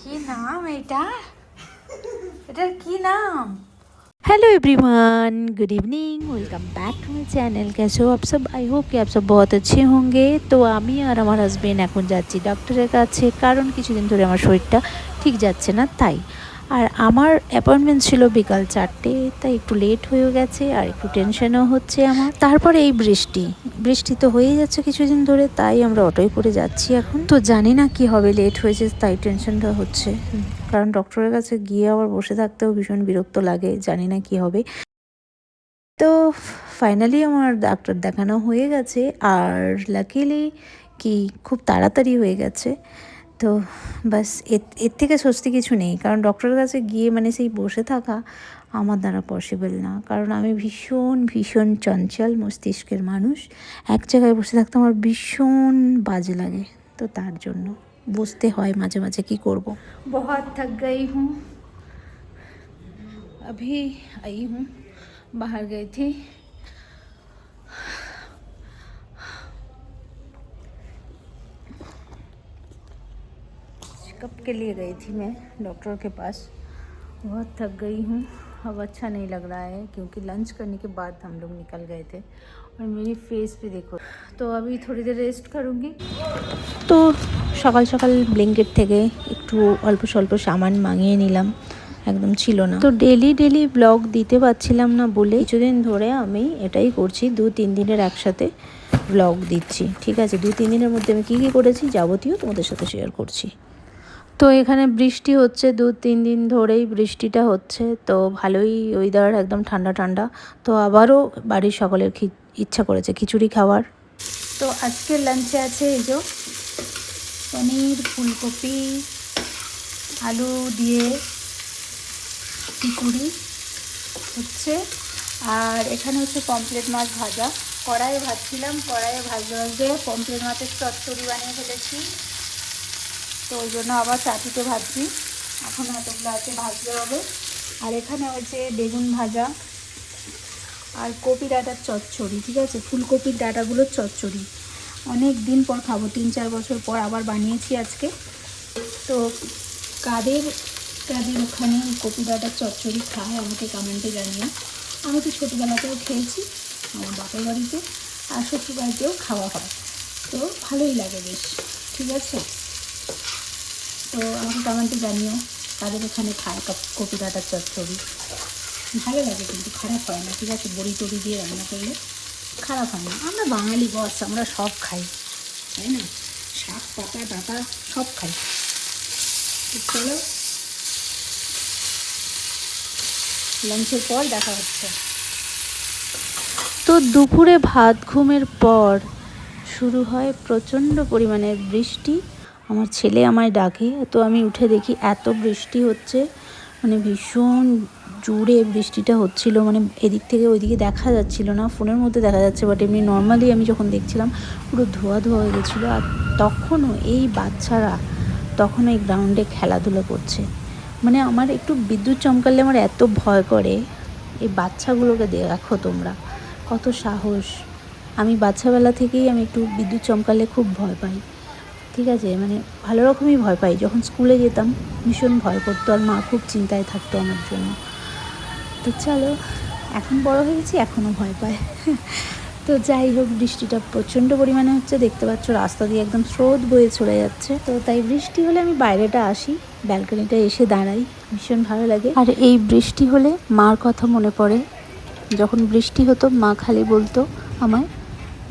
কি নাম এটা? এটার কি নাম? Hello everyone, good evening, welcome back to my channel. कैसे हो आप सब? आई होप कि आप सब बहुत अच्छे होंगे। तो আমি আর আমার হাজবেন্ড এখন যাচ্ছি ডক্টরের কাছে, কারণ কিছুদিন ধরে আমার শরীরটা ঠিক যাচ্ছে না তাই। আর আমার অ্যাপয়েন্টমেন্ট ছিল বিকাল 4টে, তাই একটু লেট হয়ে গেছে আর একটু টেনশনও হচ্ছে আমার। তারপরে এই বৃষ্টি তো হয়েই যাচ্ছে কিছুদিন ধরে, তাই আমরা অটোয় করে যাচ্ছি এখন। তো জানি না কি হবে, লেট হয়েছে তাই টেনশনটা হচ্ছে। কারণ ডক্টরের কাছে গিয়ে আবার বসে থাকতেও ভীষণ বিরক্ত লাগে, জানি না কি হবে। তো ফাইনালি আমার ডাক্তার দেখানো হয়ে গেছে, আর লাকিলি কি খুব তাড়াতাড়ি হয়ে গেছে। তো বাস এর থেকে স্বস্তি কিছু নেই, কারণ ডক্টরের কাছে গিয়ে মানে সেই বসে থাকা আমার দ্বারা পসিবল না, কারণ আমি ভীষণ ভীষণ চঞ্চল মস্তিষ্কের মানুষ। এক জায়গায় বসে থাকতে আমার ভীষণ বাজে লাগে, তো তার জন্য বসতে হয় মাঝে মাঝে, কি করব। बहुत थक गई हूँ, अभी आई हूँ, बाहर गई थी। चेकअप के लिए गई थी मैं डॉक्टर के पास। बहुत थक गई हूँ, अब अच्छा नहीं लग रहा है क्योंकि लंच करने के बाद हम लोग निकल गए थे। और मेरी फेस भी देखो। तो अभी थोड़ी देर रेस्ट करूँगी। তো সকাল সকাল ব্লিঙ্কিট থেকে একটু অল্প স্বল্প সামান মাঙিয়ে নিলাম, একদম ছিল না। তো ডেলি ব্লগ দিতে পারছিলাম না বলে কিছুদিন ধরে আমি এটাই করছি, 2-3 দিনের একসাথে ব্লগ দিচ্ছি। ঠিক আছে, 2-3 দিনের মধ্যে আমি কী কী করেছি যাবতীয় তোমাদের সাথে শেয়ার করছি। তো এখানে বৃষ্টি হচ্ছে, 2-3 দিন ধরেই বৃষ্টিটা হচ্ছে, তো ভালোই ওয়েদার, একদম ঠান্ডা ঠান্ডা। তো আবারও বাড়ির সকলের ইচ্ছা করেছে খিচুড়ি খাওয়ার। তো আজকে লাঞ্চে আছে এই যে পনির, ফুলকপি, আলু দিয়ে খিচুড়ি হচ্ছে। আর এখানে হচ্ছে পমফ্রেট মাছ ভাজা। কড়াইয়ে ভাজছিলাম, কড়াইয়ে ভাজতে ভাজতে পমফ্রেট মাছের চচ্চড়ি বানিয়ে ফেলেছি, তো ওই জন্য আবার চাটুতে ভাজছি। এখন এতগুলো আছে, ভাজতে হবে। আর এখানে হচ্ছে বেগুন ভাজা আর কপি ডাঁটার চচ্চড়ি। ঠিক আছে, ফুলকপির ডাঁটাগুলোর চচ্চড়ি অনেক দিন পর খাবো, 3-4 বছর পর আবার বানিয়েছি আজকে। তো কাদের কাদের ওখানে কপি ডাঁটার চচ্চড়ি খায় আমাকে কমেন্টে জানিয়ে। আমি তো ছোটোবেলাতেও খেয়েছি আমার বাপের বাড়িতে, আর শ্বশুর বাড়িতেও খাওয়া হয়, তো ভালোই লাগে বেশ। ঠিক আছে, তো আমাকে কমেন্টে জানিও কাদের ওখানে খায় কপি ডাঁটার চচ্চড়ি। ভালো লাগে কিন্তু, খারাপ হয় না। ঠিক আছে, বড়ি টড়ি দিয়ে রান্না করলে খারাপ হয় না। আমরা বাঙালি বস, আমরা সব খাই, তাই না? শাক পাতা ডাঁটা সব খাই। চলো, লাঞ্চের পর দেখা হচ্ছে। তো দুপুরে ভাত ঘুমের পর শুরু হয় প্রচণ্ড পরিমাণের বৃষ্টি। আমার ছেলে আমায় ডাকে, তো আমি উঠে দেখি এত বৃষ্টি হচ্ছে, মানে ভীষণ জোরে বৃষ্টিটা হচ্ছিল, মানে এদিক থেকে ওইদিকে দেখা যাচ্ছিল না, ফোনের মধ্যে দেখা যাচ্ছে, বাট এমনি নর্মালি আমি যখন দেখছিলাম পুরো ধোয়া ধোয়া হয়ে গেছিলো। আর তখনও এই বাচ্চারা তখন এই গ্রাউন্ডে খেলাধুলো করছে। মানে আমার একটু বিদ্যুৎ চমকালে আমার এত ভয় করে। এই বাচ্চাগুলোকে দেখো তোমরা, কত সাহস। আমি বাচ্চাবেলা থেকেই আমি একটু বিদ্যুৎ চমকালে খুব ভয় পাই। ঠিক আছে, মানে ভালো রকমই ভয় পাই। যখন স্কুলে যেতাম ভীষণ ভয় করতো, আর মা খুব চিন্তায় থাকতো আমার জন্য। তো চলো, এখন বড় হয়ে গেছি, এখনও ভয় পায়। তো যাই হোক, বৃষ্টিটা প্রচণ্ড পরিমাণে হচ্ছে, দেখতে পাচ্ছ রাস্তা দিয়ে একদম স্রোত বয়ে চলে যাচ্ছে। তো তাই বৃষ্টি হলে আমি বাইরেটা আসি, ব্যালকনিটা এসে দাঁড়াই, ভীষণ ভালো লাগে। আর এই বৃষ্টি হলে মার কথা মনে পড়ে। যখন বৃষ্টি হতো মা খালি বলতো আমায়,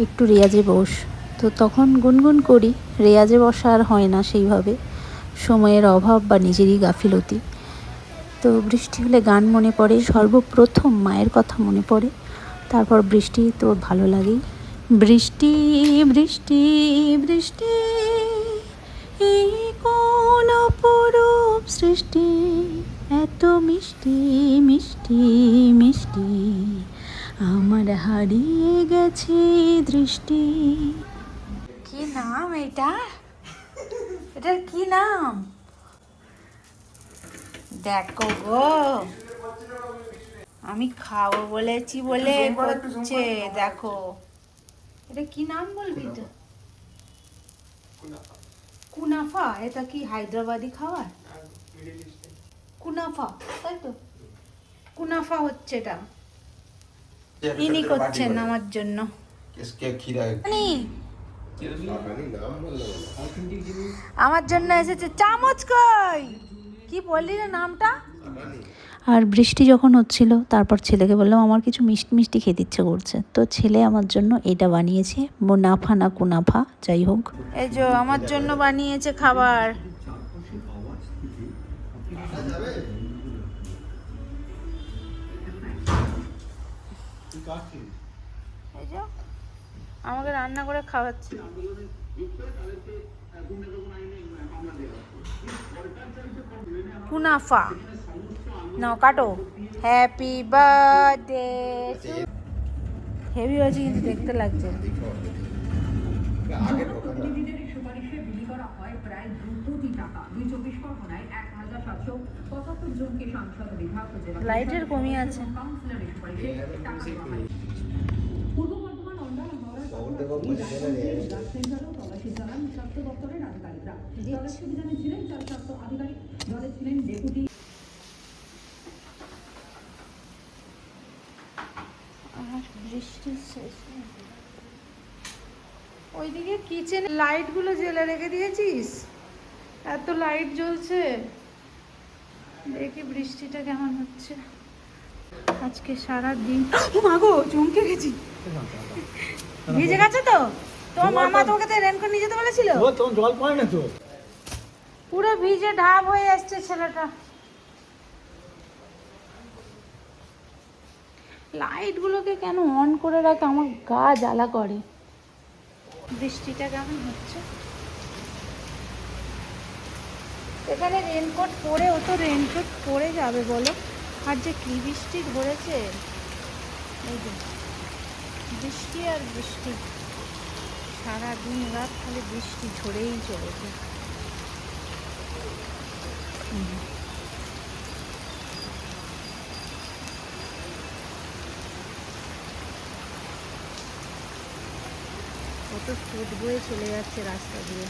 একটু রেয়াজে বস। তো তখন গুনগুন করি, রেয়াজে বসা আর হয় না সেইভাবে, সময়ের অভাব বা নিজেরই গাফিলতি। তো বৃষ্টি হলে গান মনে পড়ে, সর্বপ্রথম মায়ের কথা মনে পড়ে, তারপর বৃষ্টি তো ভালো লাগেই। বৃষ্টি বৃষ্টি বৃষ্টি, এই কোন অপরূপ সৃষ্টি, এত মিষ্টি মিষ্টি মিষ্টি, আমার হারিয়ে গেছে দৃষ্টি। কি নাম এটা? এটার কি নাম? দেখো গো, আমি খাবো বলেছি বলে করছে, দেখো। এটা কি নাম বলবি তো? কুনাফা। এটা কি হায়দ্রাবাদি খাবার? কুনাফা, তাই তো? কুনাফা হচ্ছে এটা, ইনি করছেন আমার জন্য। আমার জন্য এসেছে চামচ। কই কি বললি রে নামটা? আর বৃষ্টি যখন হচ্ছিল তারপর ছেলেকে বললাম আমার কিছু মিষ্টি মিষ্টি খেতে ইচ্ছে করছে, তো ছেলে আমার জন্য এটা বানিয়েছে, মুনাফা না কুনাফা যাই হোক। এই যে আমার জন্য বানিয়েছে খাবার। এই যে আমাকে রান্না করে খাওয়াচ্ছে। কুনাফা নাও কাটো। Happy birthday. হেভি হয়েছে কিন্তু দেখতে লাগছে। লাইটের কমই আছে। বৃষ্টি শেষ। ওইদিকে কিচেনে লাইটগুলো জ্বেলে রেখে দিয়েছিস, এত লাইট জ্বলছে। দেখি বৃষ্টিটা কেমন হচ্ছে আজকে সারা দিন। মাগো চমকে গেছি, ভিজে গেছে তো। তোমার মামা তোমাকে তো রেনকোট নিয়ে যেতে বলেছিল। তখন জল পড়ে না তো, পুরো ভিজে ঢাব হয়ে আসছে ছেলেটা। লাইটগুলোকে কেন অন করে রাখে, আমার গা জ্বালা করে। বৃষ্টিটা কেমন হচ্ছে এখানে। রেনকোট পরে, ও তো রেনকোট পরে যাবে বলো। আর যে কি বৃষ্টি ধরেছে, এই যে বৃষ্টি আর বৃষ্টি, সারা দিন রাত খালি বৃষ্টি ঝরেই চলেছে। কত স্রোত বয়ে চলে যাচ্ছে রাস্তা দিয়ে।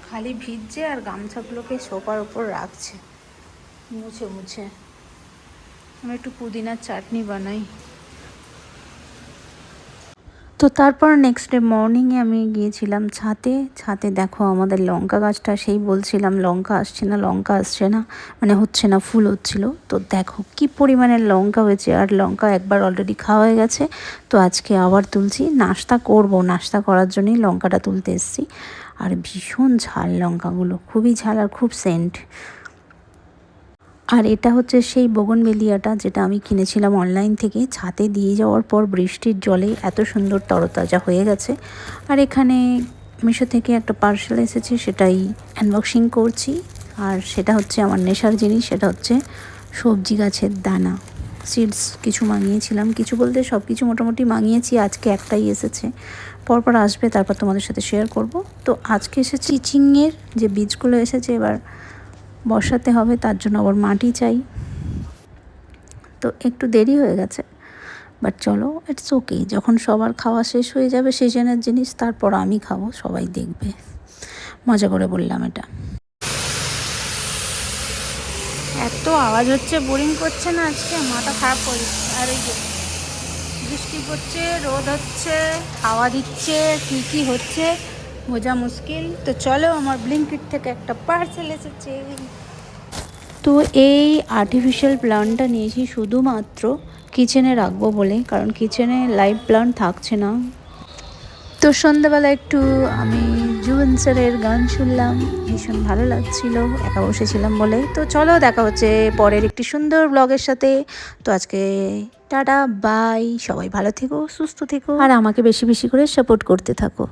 খালি ভিজছে আর গামছাগুলোকে সোফার উপর রাখছে মুছে মুছে। আমি একটু পুদিনার চাটনি বানাই। তো তারপর নেক্সট ডে মর্নিংয়ে আমি গিয়েছিলাম ছাদে। ছাদে দেখো আমাদের লঙ্কা গাছটা, সেই বলছিলাম লঙ্কা আসছে না লঙ্কা আসছে না, মানে হচ্ছে না, ফুল হচ্ছিল। তো দেখো কি পরিমাণে লঙ্কা হয়েছে, আর লঙ্কা একবার অলরেডি খাওয়া হয়ে গেছে। তো আজকে আবার তুলছি, নাস্তা করব, নাস্তা করার জন্যই লঙ্কাটা তুলতে এসেছি। আর ভীষণ ঝাল লঙ্কাগুলো, খুবই ঝাল আর খুব সেন্ট। আর এটা হচ্ছে সেই বোগনভেলিয়াটা যেটা আমি কিনেছিলাম অনলাইন থেকে। ছাদে দিয়ে যাওয়ার পর বৃষ্টির জলে এত সুন্দর তরতাজা হয়ে গেছে। আর এখানে মিশো থেকে একটা পার্সেল এসেছে, সেটাই আনবক্সিং করছি। আর সেটা হচ্ছে আমার নেশার জিনিস, সেটা হচ্ছে সবজি গাছের দানা, সিডস কিছু মাঙিয়েছিলাম। কিছু বলতে সব কিছু মোটামুটি মাঙিয়েছি, আজকে একটাই এসেছে, পরপর আসবে, তারপর তোমাদের সাথে শেয়ার করব। তো আজকে এসেছে চিচিংয়ের যে বীজগুলো এসেছে, এবার বসাতে হবে, তার জন্য আবার মাটি চাই। তো একটু দেরি হয়ে গেছে, বাট চলো ইটস ওকে। যখন সবার খাওয়া শেষ হয়ে যাবে সিজনের জিনিস, তারপর আমি খাবো, সবাই দেখবে। মজা করে বললাম এটা। এত আওয়াজ হচ্ছে, বোরিং করছে না আজকে, মাথা খারাপ করে দিচ্ছে। আর এই যে বৃষ্টি পড়ছে, রোদ হচ্ছে, হাওয়া দিচ্ছে, কী কী হচ্ছে বোঝা মুশকিল। তো চলো, আমার ব্লিঙ্কিট থেকে একটা পার্সেল এসেছে। তো এই আর্টিফিশিয়াল প্লান্টটা নিয়েছি শুধুমাত্র কিচেনে রাখবো বলে, কারণ কিচেনে লাইভ প্লান্ট থাকছে না। তো সন্ধ্যাবেলা একটু আমি জুবেন স্যারের গান শুনলাম, ভীষণ ভালো লাগছিল, একা বসেছিলাম বলে। তো চলো, দেখা হচ্ছে পরের একটি সুন্দর ব্লগের সাথে। তো আজকে টাটা বাই, সবাই ভালো থেকো, সুস্থ থেকো, আর আমাকে বেশি বেশি করে সাপোর্ট করতে থাকো।